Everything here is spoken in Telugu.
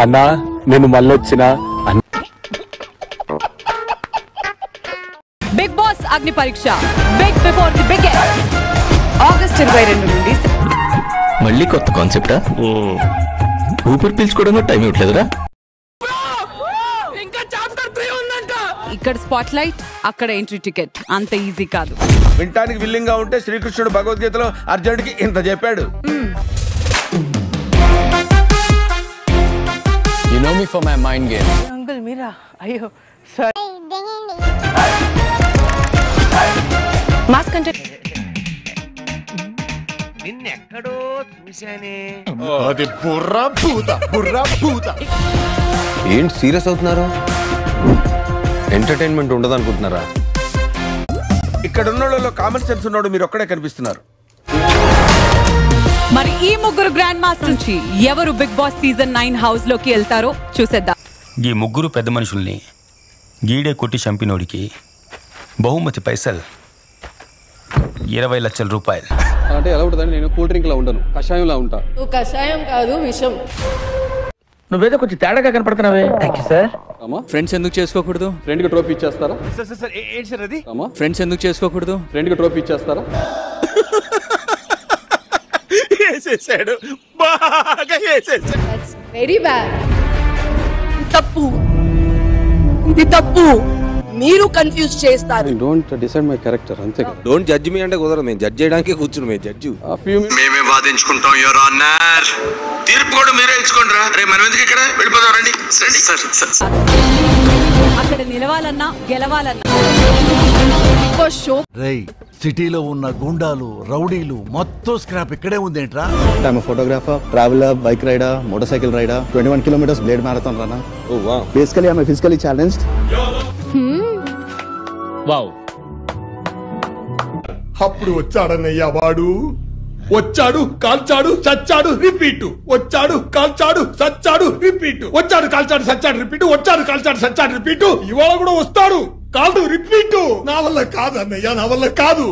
అన్నా నేను మళ్ళొచ్చిన big Boss Agni Pariksha big before the biggest August 22 నుండి మళ్ళీ కొత్త కాన్సెప్టా? ఊపిరి పీల్చుకోవడానికి టైం ఇవ్వట్లేదురా? ఇక్కడ స్పాట్ లైట్, అక్కడ ఎంట్రీ టికెట్. అంత ఈజీ కాదు. వింటానికి విల్లింగ్ గా ఉంటే శ్రీకృష్ణుడు భగవద్గీతలో అర్జునుడికి ఇంత చెప్పాడు. You know me for my mind game. Uncle మీరా? అయ్యో సార్. మాస్క్ అంటే నిన్నెక్కడో చూశానే. అది బుర్రా భూత. ఏంటి సీరియస్ అవుతున్నారు? ఎంటర్టైన్మెంట్ ఉండదు అనుకుంటున్నారా? ఇక్కడ ఉన్న కామన్ సెన్స్ ఉన్నాడు, మీరు ఒక్కడే కనిపిస్తున్నారు. మరి ఈ ముగ్గురు గ్రాండ్ మాస్టర్ నుంచి ఎవరు బిగ్ బాస్ సీజన్ 9 హౌస్ లోకి వెళ్తారో చూసేద్దాం. ఈ ముగ్గురు పెద్ద మనుషుల్ని గీడే కొట్టి చంపినోడికి బహుమతి పైసలు 20 లక్షల రూపాయలు. అంటే ఎలా ఉంటుందని నేను కూల్ డ్రింక్ లా ఉండను, కషాయంలా ఉంటా. నువ్వు కషాయం కాదు విషం. నువ్వేదో కొంచెం తేడాగా కనపడుతున్నావే. అమ్మా ఫ్రెండ్స్ ఎందుకు చేసుకోకూడదు? ఫ్రెండ్ కి ట్రోఫీ ఇచ్చేస్తారా? ఏంటి సార్ అది? అమ్మా ఫ్రెండ్స్ ఎందుకు చేసుకోకూడదు? ఫ్రెండ్ కి ట్రోఫీ ఇచ్చేస్తారా? వేసేసాడు, బాగా వేసేసాడు. Very bad. తప్పు, ఇది తప్పు. మీరు కన్ఫ్యూజ్ చేస్తారు. డోంట్ డిసైడ్ మై క్యారెక్టర్, అంతే కదా. డోంట్ జడ్జ్ మీ అంటే కుదరదు. మేము జడ్జ్ చేయడానికి కూర్చున్నాం. మేము జడ్జు మేమే వాదించుకుంటాం యువర్ ఆనర్. తీర్పు కూడా మీరే ఇచ్చుకోండి రా. రే మనం ఎందుకు ఇక్కడ వెళ్ళిపోదాం రండి. అక్కడ నిలవాలన్నా గెలవాలన్నా షో. సిటీలో ఉన్న గుండాలు, రౌడీలు మొత్తం స్క్రాప్ ఇక్కడే ఉందేంట్రా? I'm a photographer, traveler, bike rider, motorcycle rider, 21 kilometers blade marathon runner. Oh wow. Basically, I'm physically challenged. Wow. అప్పుడు వచ్చాడన్నయ్యా వాడు. వచ్చాడు, కాల్చాడు, చచ్చాడు, రిపీట్. వచ్చాడు, కాల్చాడు, చచ్చాడు, రిపీట్. వచ్చాడు, కాల్చాడు, చచ్చాడు, రిపీట్. వచ్చాడు, కాల్చాడు, చచ్చాడు, రిపీట్. ఇవాళ కూడా వస్తాడు, కాదు, రిపీట్. నా వల్ల కాదు అన్నయ్య, నా వల్ల కాదు.